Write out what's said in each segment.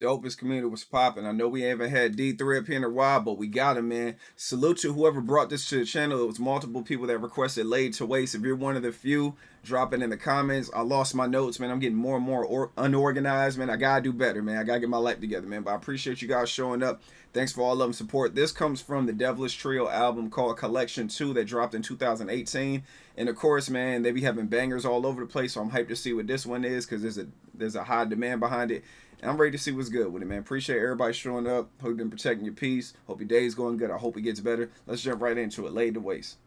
Dopest Community was popping. I know we haven't had D3 up here in a while, but we got him, man. Salute to whoever brought this to the channel. It was multiple people that requested Laid to Waste. If you're one of the few, drop it in the comments. I lost my notes, man. I'm getting more and more unorganized, man. I gotta do better, man. I gotta get my life together, man. But I appreciate you guys showing up. Thanks for all love and support. This comes from the Devilish Trio album called Collection 2 that dropped in 2018. And of course, man, they be having bangers all over the place, so I'm hyped to see what this one is because there's a high demand behind it. And I'm ready to see what's good with it, man. Appreciate everybody showing up. Hope you've been protecting your peace. Hope your day's going good. I hope it gets better. Let's jump right into it. Laid to Waste.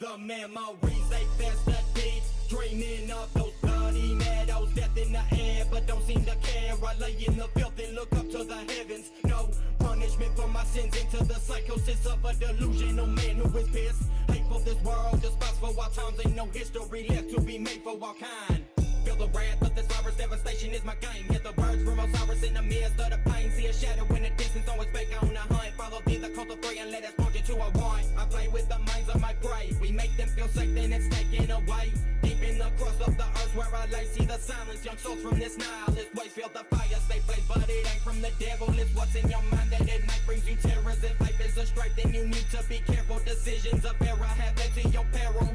The memories, they fast the deeds, dreaming of those bloody meadows, death in the air, but don't seem to care. I lay in the filth and look up to the heavens. No punishment for my sins, into the psychosis of a delusional man who is pissed. Hate for this world, despise for our times, ain't no history left to be made for all kind. Feel the wrath of this virus, devastation is my game. Hear the words from Osiris in the midst of the pain. See a shadow in the distance, always back on the hunt. Follow through the cult of three and let us point you to a want. I play with the minds of my prey. We make them feel safe, then it's taken away. Deep in the crust of the earth where I lay, see the silence. Young souls from this nihilist waste, feel the fire stay blaze, but it ain't from the devil. It's what's in your mind that at night brings you terrors. If life is a strife, then you need to be careful. Decisions of error have led to your peril.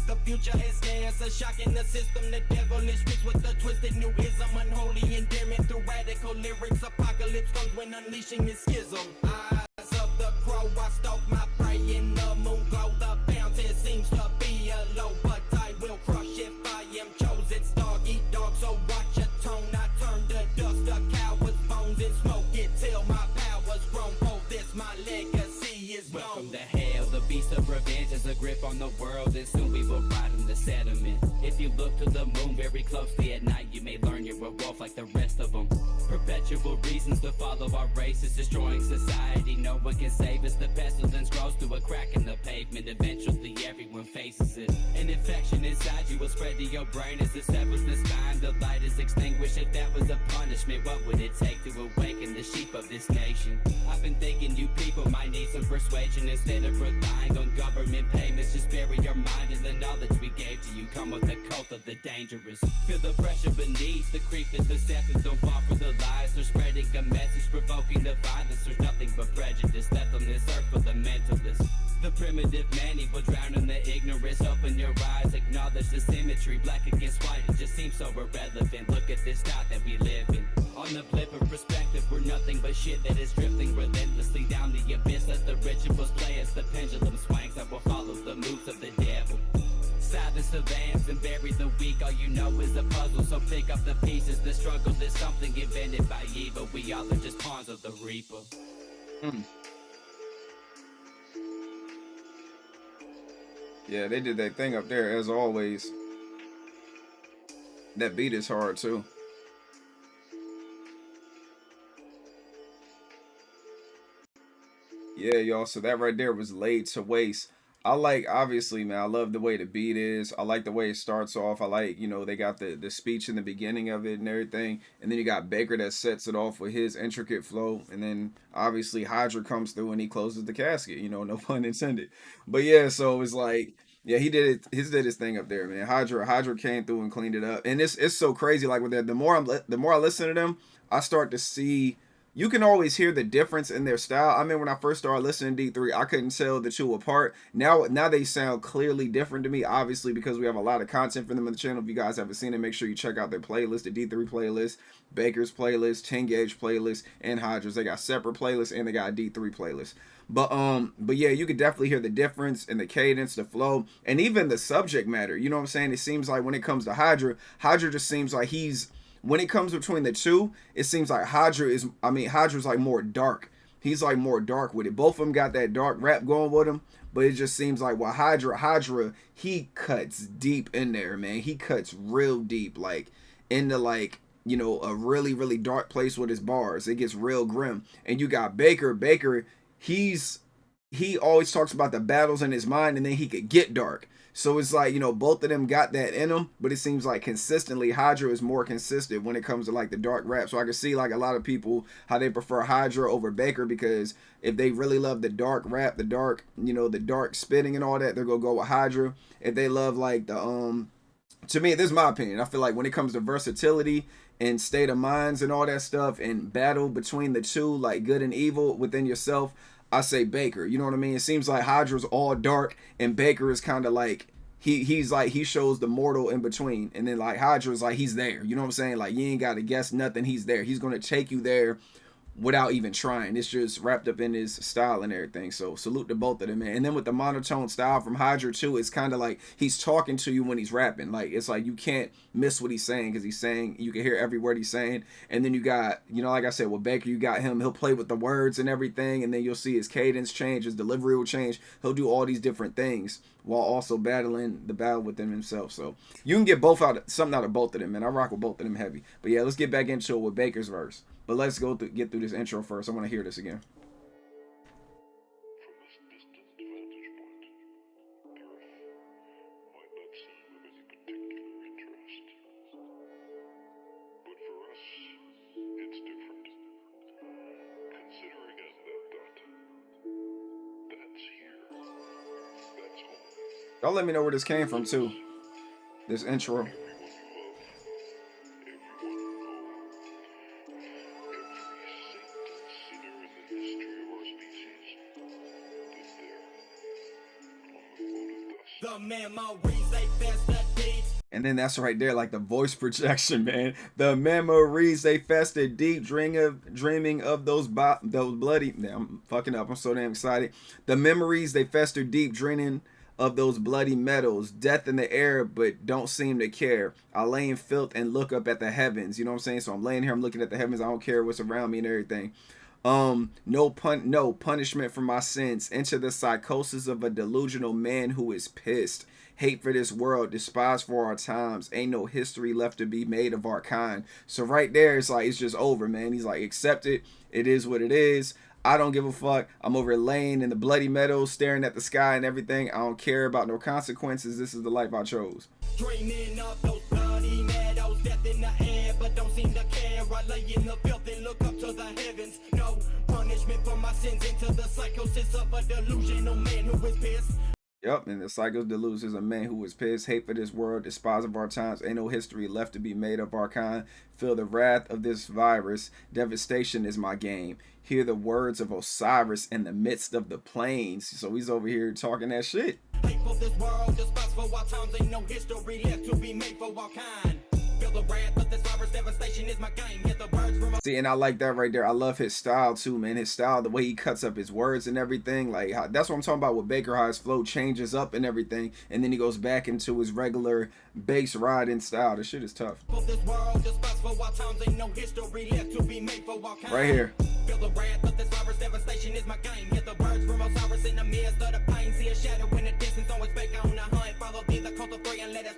The future is scarce, a shock in the system. The devilish mixed with the twisted new ism. Unholy endearment through radical lyrics. Apocalypse comes when unleashing is schism. Eyes of the crow, I stalk my prey in the moon glow. The bounty seems to be a low, but I will crush if I am chosen. Dog eat dog, so watch your tone. I turn to dust, a coward's bones, and smoke it till my power's grown. Oh, this my legacy is known. Welcome to hell, the beast of revenge has a grip on the world, and soon we will ride in the sediment. If you look to the moon very closely at night, you may learn you're a wolf like the rest of them. Perpetual reasons to follow our race is destroying society. No one can save us. The pestilence grows through a crack in the pavement. Eventually everyone faces it. An infection inside you will spread to your brain as it severs the spine. The light is extinguished. If that was a punishment, what would it take to awaken the sheep of this nation? I've been thinking you people might need some persuasion. Instead of relying on government payments, just bury your mind in the knowledge we gave to you. Come with the cult of the dangerous. Feel the pressure beneath. The creep is deceptive. Don't fall for the lies. They're spreading a message, provoking the violence. There's nothing but prejudice left on this earth for the mentalist. The primitive man, he will drown in the ignorance. Open your eyes, acknowledge the symmetry. Black against white, it just seems so irrelevant. Look at this thought that we live in. On the blip of perspective, we're nothing but shit that is drifting relentlessly down the abyss. Let the rituals play as the pendulum swings. I will follow the moves of the devil. Silence the lambs and bury the weak. All you know is a puzzle, so pick up the pieces. The struggle is something invented by evil. We all are just pawns of the reaper. Yeah, they did that thing up there as always. That beat is hard too. Yeah, y'all, so that right there was Laid to Waste. I like, obviously, man, I love the way the beat is. I like the way it starts off. I like, you know, they got the speech in the beginning of it and everything. And then you got Baker that sets it off with his intricate flow. And then, obviously, Hydra comes through and he closes the casket, you know, no pun intended. But yeah, so it was like, yeah, he did it. He did his thing up there, man. Hydra came through and cleaned it up. And it's so crazy. Like with that, the more I listen to them, I start to see. You can always hear the difference in their style. I mean, when I first started listening to D3, I couldn't tell the two apart. Now they sound clearly different to me, obviously, because we have a lot of content for them on the channel. If you guys haven't seen it, make sure you check out their playlist, the D3 playlist, Baker's playlist, 10 Gauge playlist, and Hydra's. They got separate playlists and they got a D3 playlist. But yeah, you could definitely hear the difference in the cadence, the flow, and even the subject matter. You know what I'm saying? It seems like when it comes to Hydra just seems like when it comes between the two, it seems like Hydra's like more dark. He's like more dark with it. Both of them got that dark rap going with them, but it just seems like, well, Hydra, he cuts deep in there, man. He cuts real deep, like into like, you know, a really, really dark place with his bars. It gets real grim. And you got Baker, he always talks about the battles in his mind, and then he could get dark. So it's like, you know, both of them got that in them, but it seems like consistently Hydra is more consistent when it comes to like the dark rap. So I can see like a lot of people how they prefer Hydra over Baker, because if they really love the dark rap, the dark, you know, the dark spitting and all that, they're gonna go with Hydra. If they love like the to me, this is my opinion, I feel like when it comes to versatility and state of minds and all that stuff and battle between the two, like good and evil within yourself, I say Baker. You know what I mean? It seems like Hydra's all dark and Baker is kind of like he's like he shows the mortal in between, and then like Hydra's like he's there. You know what I'm saying? Like you ain't got to guess nothing. He's there. He's gonna take you there without even trying. It's just wrapped up in his style and everything. So salute to both of them, man. And then with the monotone style from Hydra too, it's kind of like he's talking to you when he's rapping. Like it's like you can't miss what he's saying, because he's saying, you can hear every word he's saying. And then you got, you know, like I said with Baker, you got him, he'll play with the words and everything, and then you'll see his cadence change, his delivery will change. He'll do all these different things while also battling the battle within himself. So you can get something out of both of them, man. I rock with both of them heavy. But yeah, let's get back into it with Baker's verse. But let's get through this intro first. I want to hear this again. Y'all let me know where this came from too. This intro. The memories they fester deep. And then that's right there, like the voice projection, man. The memories they fester deep, dreaming of those bloody. I'm fucking up. I'm so damn excited. The memories they fester deep, dreaming of those bloody metals, death in the air, but don't seem to care. I lay in filth and look up at the heavens. You know what I'm saying? So I'm laying here, I'm looking at the heavens. I don't care what's around me and everything. No punishment for my sins. Enter the psychosis of a delusional man who is pissed. Hate for this world, despise for our times. Ain't no history left to be made of our kind. So right there, it's like, it's just over, man. He's like, accept it. It is what it is. I don't give a fuck. I'm over laying in the bloody meadows, staring at the sky and everything. I don't care about no consequences. This is the life I chose. Dreaming of those bloody meadows, death in the air, but don't seem to care. I lay in the filth and look up to the heavens. No punishment for my sins. Into the psychosis of a delusional man who is pissed. Yep, and the psycho deludes is a man who is pissed, hate for this world, despise of our times, ain't no history left to be made of our kind. Feel the wrath of this virus, devastation is my game. Hear the words of Osiris in the midst of the plains. So he's over here talking that shit. Hate for this world, despise for our times, ain't no history left to be made for our kind. Feel the wrath of this virus, devastation is my game. Hear the words from See, and I like that right there. I love his style too, man. His style, the way he cuts up his words and everything. Like that's what I'm talking about with Baker, how his flow changes up and everything, and then he goes back into his regular bass riding style. This shit is tough. Right here. Feel the wrath of this virus, devastation is my game. Hear the words from Osiris in the midst of the pain. See a shadow in the distance, always back on the hunt. Follow the cult of three and let us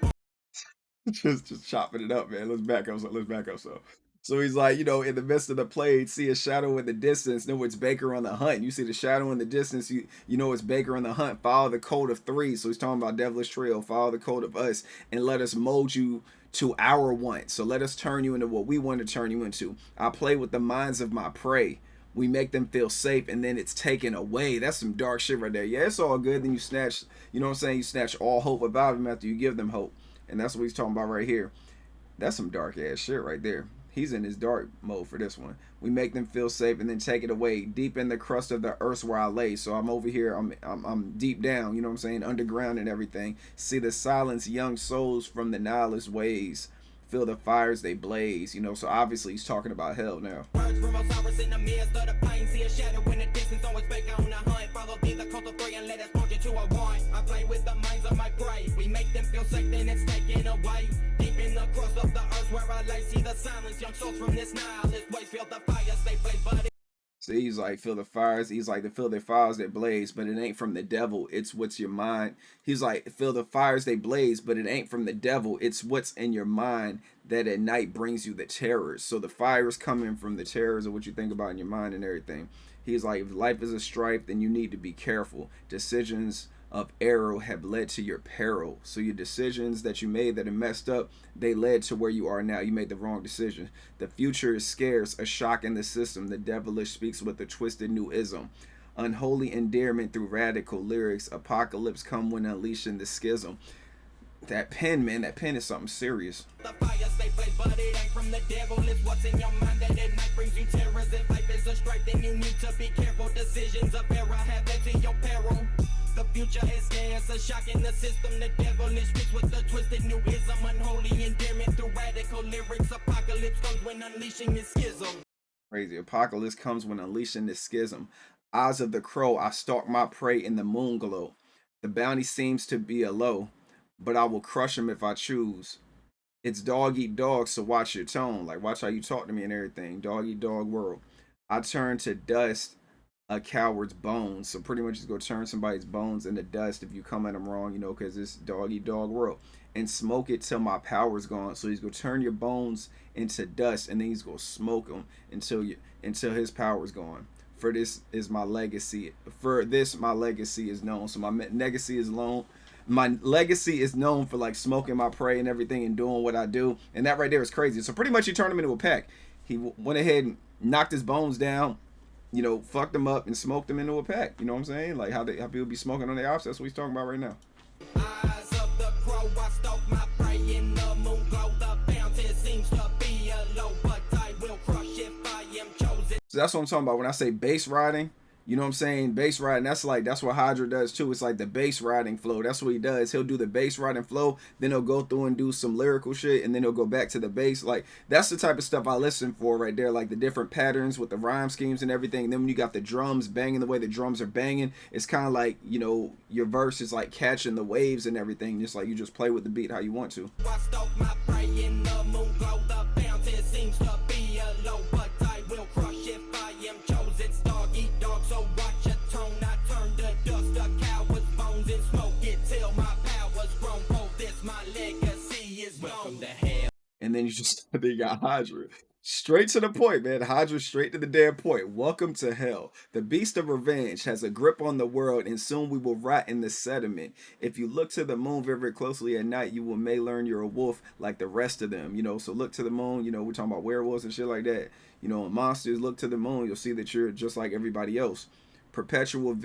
just chopping it up, man. Let's back up. So he's like, you know, in the midst of the play, see a shadow in the distance. Know it's Baker on the hunt. You see the shadow in the distance. You know it's Baker on the hunt. Follow the code of three. So he's talking about Devilish Trio. Follow the code of us and let us mold you to our want. So let us turn you into what we want to turn you into. I play with the minds of my prey. We make them feel safe and then it's taken away. That's some dark shit right there. Yeah, it's all good. Then you snatch, you know what I'm saying? You snatch all hope about them after you give them hope. And that's what he's talking about right here. That's some dark ass shit right there. He's in his dark mode for this one. We make them feel safe and then take it away. Deep in the crust of the earth where I lay. So I'm over here. I'm deep down. You know what I'm saying? Underground and everything. See the silence, young souls from the nihilist ways. Feel the fires they blaze. You know. So obviously he's talking about hell now. Words from Osiris in the midst of the pain. See a shadow in the distance. Always back on the hunt. Follow the cult of three and let us point you to a want. I play with the minds of my prey. We make them feel safe then it's taken away. Deep in the crust of the earth where I lay. See the silence, young souls from this nihilist ways. Feel the fires they blaze, but See, he's like, feel the fires. He's like, to feel the fires that blaze, but it ain't from the devil. It's what's your mind. He's like, feel the fires they blaze, but it ain't from the devil. It's what's in your mind that at night brings you the terrors. So the fires coming from the terrors of what you think about in your mind and everything. He's like, if life is a strife, then you need to be careful. Decisions of error have led to your peril. So your decisions that you made that are messed up, they led to where you are now. You made the wrong decision. The future is scarce, a shock in the system. The devilish speaks with a twisted new ism. Unholy endearment through radical lyrics. Apocalypse come when unleashing the schism. That pen, man, that pen is something serious. The fire stay blaze, but it ain't from the devil. It's what's in your mind that at night brings you terrors. If life is a strife, then you need to be careful. Decisions of error have led to your peril. The future is scarce, a shock in the system. The devilish speaks with a twisted new ism. Unholy endearment through radical lyrics. Apocalypse comes when unleashing the schism. Crazy. Apocalypse comes when unleashing the schism. Eyes of the crow, I stalk my prey in the moon glow. The bounty seems to be a low, but I will crush him if I choose. It's dog eat dog, so watch your tone. Like, watch how you talk to me and everything. Dog eat dog world. I turn to dust a coward's bones. So pretty much just go turn somebody's bones into dust if you come at them wrong, you know, because it's dog eat dog world. And smoke it till my power's gone. So he's gonna turn your bones into dust, and then he's gonna smoke them until his power's gone. For this is my legacy. For this, my legacy is known. So my legacy is known. My legacy is known for like smoking my prey and everything and doing what I do. And that right there is crazy. So pretty much he turned him into a pack. He went ahead and knocked his bones down, you know, fucked them up and smoked them into a pack. You know what I'm saying? Like how people be smoking on their ops. That's what he's talking about right now. Eyes of the crow, I stalk my prey in the moon glow. The bounty seems to be a low, but I will crush if I am chosen. So that's what I'm talking about when I say bass riding. You know what I'm saying? Bass riding, that's what Hydra does too. It's like the bass riding flow. That's what he does. He'll do the bass riding flow, then he'll go through and do some lyrical shit, and then he'll go back to the bass. Like, that's the type of stuff I listen for right there. Like the different patterns with the rhyme schemes and everything. And then when you got the drums banging the way the drums are banging, it's kind of like, you know, your verse is like catching the waves and everything. Just like you just play with the beat how you want to. I stalk my prey in the moon glow. The bounty seems to be a low, but I will crush if I am chosen. Dog eat dog, so watch your tone. I turn to dust a coward's bones and smoke it till my power's grown. Oh, this my legacy is welcome to hell. And then you just they got Hydra. Straight to the point, man. Hydra straight to the damn point. Welcome to hell. The beast of revenge has a grip on the world, and soon we will rot in the sediment. If you look to the moon very, very closely at night, you may learn you're a wolf like the rest of them. You know, so look to the moon. You know, we're talking about werewolves and shit like that. You know, monsters, look to the moon. You'll see that you're just like everybody else. Perpetual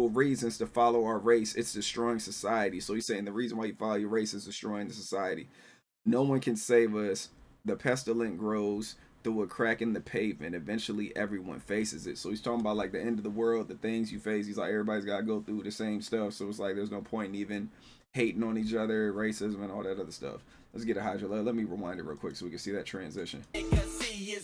reasons to follow our race. It's destroying society. So he's saying the reason why you follow your race is destroying the society. No one can save us. The pestilence grows through a crack in the pavement. Eventually, everyone faces it. So he's talking about like the end of the world, the things you face. He's like, everybody's got to go through the same stuff. So it's like, there's no point in even hating on each other, racism, and all that other stuff. Let's get a Hydra. Let me rewind it real quick so we can see that transition.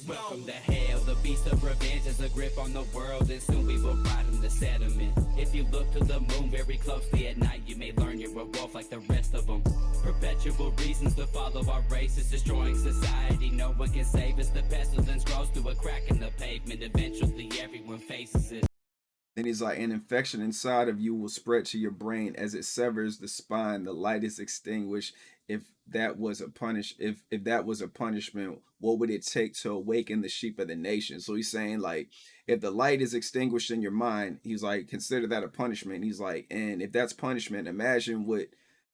Welcome to hell. The beast of revenge has a grip on the world, and soon we will ride in the sediment. If you look to the moon very closely at night, you may learn you're a wolf like the rest of them. Perpetual reasons to follow our race is destroying society. No one can save us. The pestilence grows through a crack in the pavement. Eventually, everyone faces it. Then he's like, an infection inside of you will spread to your brain as it severs the spine. The light is extinguished. If that was a punishment, what would it take to awaken the sheep of the nation? So he's saying like, if the light is extinguished in your mind, he's like, consider that a punishment. He's like, and if that's punishment, imagine what,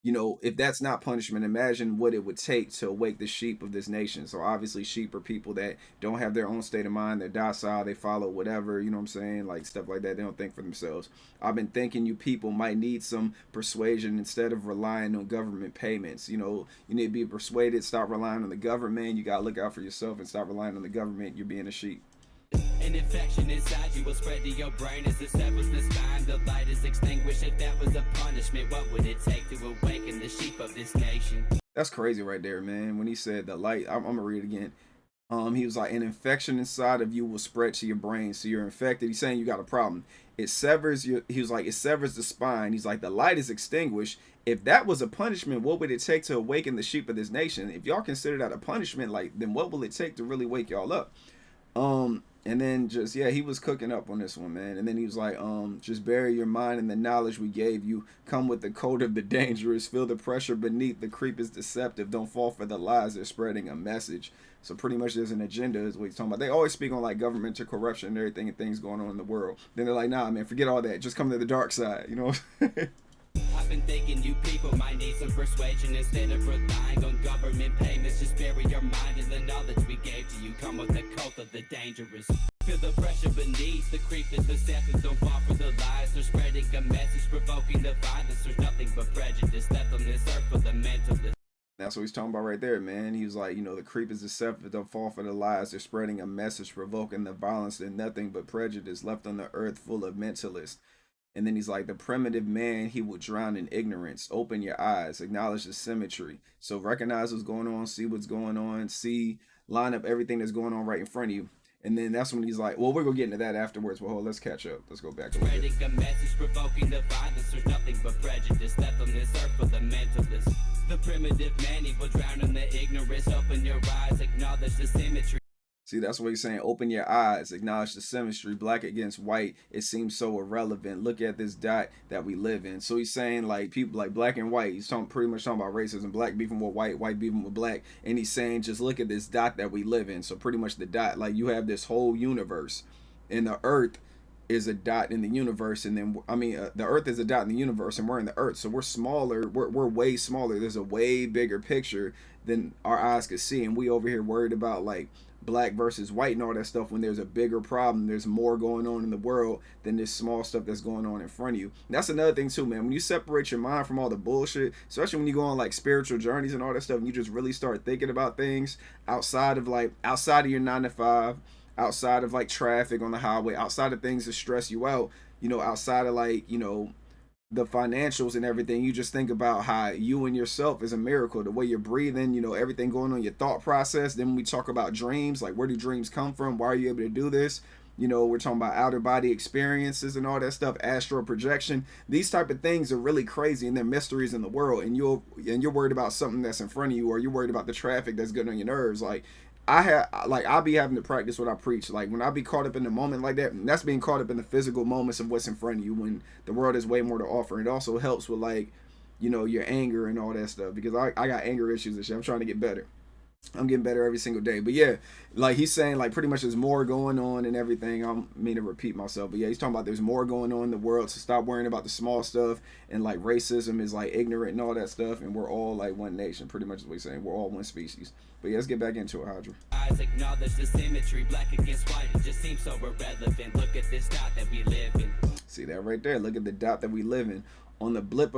you know, if that's not punishment, imagine what it would take to awake the sheep of this nation. So obviously sheep are people that don't have their own state of mind. They're docile. They follow whatever, you know what I'm saying? Like stuff like that. They don't think for themselves. I've been thinking you people might need some persuasion instead of relying on government payments. You know, you need to be persuaded. Stop relying on the government. You got to look out for yourself and stop relying on the government. You're being a sheep. An infection inside you will spread to your brain as it severs the spine. The light is extinguished. If that was a punishment, what would it take to awaken the sheep of this nation? That's crazy right there, man. When he said the light, I'm gonna read it again. He was like, an infection inside of you will spread to your brain, so you're infected. He's saying you got a problem. It severs your. He was like, it severs the spine. He's like, the light is extinguished. If that was a punishment, what would it take to awaken the sheep of this nation? If y'all consider that a punishment, like, then what will it take to really wake y'all up? And then just yeah, he was cooking up on this one, man. And then he was like, just bury your mind in the knowledge we gave you. Come with the code of the dangerous. Feel the pressure beneath. The creep is deceptive. Don't fall for the lies. They're spreading a message. So pretty much there's an agenda is what he's talking about. They always speak on like governmental corruption and everything and things going on in the world. Then they're like, nah, man, forget all that. Just come to the dark side, you know? I've been thinking you people might need some persuasion instead of relying on government payments. Just bury your mind in the knowledge we gave to you. Come with the cult of the dangerous. Feel the pressure beneath. The creep is deceptive. Don't fall for the lies. They're spreading a message, provoking the violence. There's nothing but prejudice left on this earth for the mentalist. That's what he's talking about right there, man. He was like, you know, the creep is deceptive. Don't fall for the lies. They're spreading a message, provoking the violence. And nothing but prejudice left on the earth full of mentalists. And then he's like, the primitive man, he will drown in ignorance. Open your eyes, acknowledge the symmetry. So recognize what's going on, see what's going on, see, line up everything that's going on right in front of you. And then that's when he's like, well, we're going to get into that afterwards. Well, let's catch up. Let's go back a little bit. A message provoking the violence. There's nothing but prejudice left on this earth for the mentalist. The primitive man, he will drown in the ignorance. Open your eyes, acknowledge the symmetry. See, that's what he's saying. Open your eyes, acknowledge the symmetry. Black against white, it seems so irrelevant. Look at this dot that we live in. So he's saying like people like black and white. He's pretty much talking about racism. Black beefing with white, white beefing with black. And he's saying just look at this dot that we live in. So pretty much the dot, like you have this whole universe, and the earth is a dot in the universe. And then the earth is a dot in the universe, and we're in the earth. So we're smaller. We're way smaller. There's a way bigger picture than our eyes could see. And we over here worried about like black versus white and all that stuff when there's a bigger problem. There's more going on in the world than this small stuff that's going on in front of you. And that's another thing too, man. When you separate your mind from all the bullshit, especially when you go on like spiritual journeys and all that stuff, and you just really start thinking about things outside of your 9 to 5, outside of like traffic on the highway, outside of things that stress you out, you know, outside of like, you know, the financials and everything. You just think about how you and yourself is a miracle, the way you're breathing, you know, everything going on, your thought process. Then we talk about dreams, like where do dreams come from, why are you able to do this? You know, we're talking about outer body experiences and all that stuff, astral projection. These type of things are really crazy, and they're mysteries in the world. And you're worried about something that's in front of you, or you're worried about the traffic that's getting on your nerves. Like I'll be having to practice what I preach. Like when I be caught up in the moment like that, that's being caught up in the physical moments of what's in front of you when the world has way more to offer. It also helps with like, you know, your anger and all that stuff, because I got anger issues and shit. I'm trying to get better. I'm getting better every single day. But yeah, like he's saying, like pretty much there's more going on and everything. I don't mean to repeat myself, but yeah, he's talking about there's more going on in the world. So stop worrying about the small stuff, and like racism is like ignorant and all that stuff, and we're all like one nation. Pretty much is what he's saying. We're all one species. But yeah, let's get back into it, Hydra. Eyes acknowledge the symmetry. Black against white, it just seems so irrelevant. Look at this dot that we live in. See that right there? Look at the dot that we live in. On the blip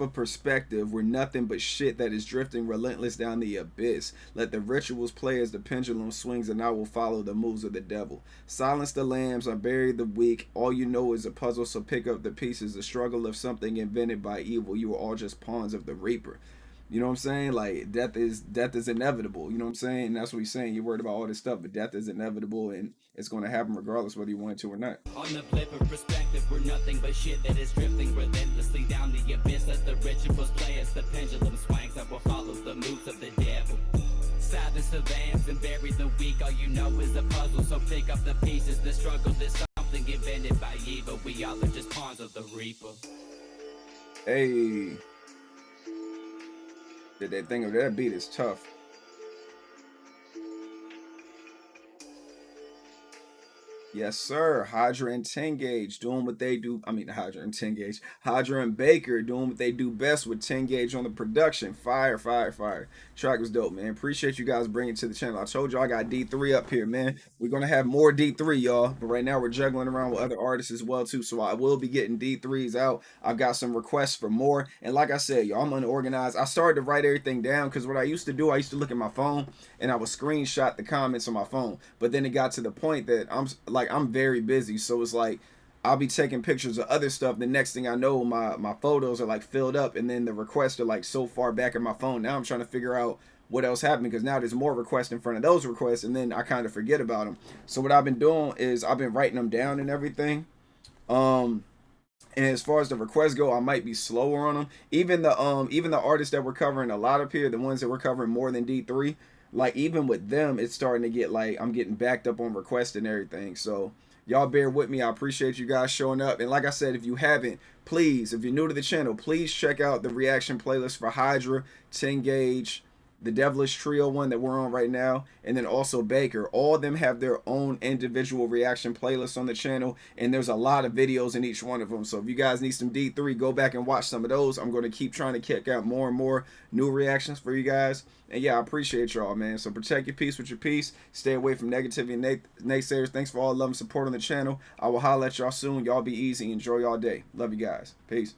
of perspective, we're nothing but shit that is drifting relentless down the abyss. Let the rituals play as the pendulum swings, and I will follow the moves of the devil. Silence the lambs, unbury the weak. All you know is a puzzle, so pick up the pieces. The struggle of something invented by evil. You are all just pawns of the reaper. You know what I'm saying? Like death is inevitable. You know what I'm saying? And that's what he's saying. You're worried about all this stuff, but death is inevitable, and it's going to happen regardless whether you want it to or not. On the blip of perspective, we're nothing but shit that is drifting relentlessly down the abyss. Let the rituals play as the pendulum swings. I will follow the moves of the devil. Silence the lambs and bury the weak. All you know is a puzzle, so pick up the pieces. The struggle is something invented by evil. We all are just pawns of the reaper. Hey. That thing of that beat is tough. Yes, sir. Hydra and 10 gauge doing what they do. I mean, Hydra and 10 gauge. Hydra and Baker doing what they do best with 10 gauge on the production. Fire, fire, fire. Track was dope, man. Appreciate you guys bringing it to the channel. I told you I got D3 up here, man. We're going to have more D3, y'all. But right now we're juggling around with other artists as well, too. So I will be getting D3s out. I've got some requests for more. And like I said, y'all, I'm unorganized. I started to write everything down because what I used to do, I used to look at my phone and I would screenshot the comments on my phone. But then it got to the point that I'm very busy, so it's like I'll be taking pictures of other stuff. The next thing I know, my photos are like filled up, and then the requests are like so far back in my phone. Now I'm trying to figure out what else happened, because now there's more requests in front of those requests, and then I kind of forget about them. So what I've been doing is I've been writing them down and everything. And as far as the requests go, I might be slower on them. Even the artists that we're covering a lot up here, the ones that we're covering more than D3, like even with them, it's starting to get like I'm getting backed up on requests and everything. So y'all bear with me. I appreciate you guys showing up. And like I said, if you haven't, please, if you're new to the channel, please check out the reaction playlist for Hydra, 10 Gauge, the Devilish Trio one that we're on right now, and then also Baker. All of them have their own individual reaction playlists on the channel, and there's a lot of videos in each one of them. So if you guys need some D3, go back and watch some of those. I'm going to keep trying to kick out more and more new reactions for you guys. And yeah, I appreciate y'all, man. So protect your peace with your peace. Stay away from negativity and naysayers. Thanks for all the love and support on the channel. I will holler at y'all soon. Y'all be easy. Enjoy y'all day. Love you guys. Peace.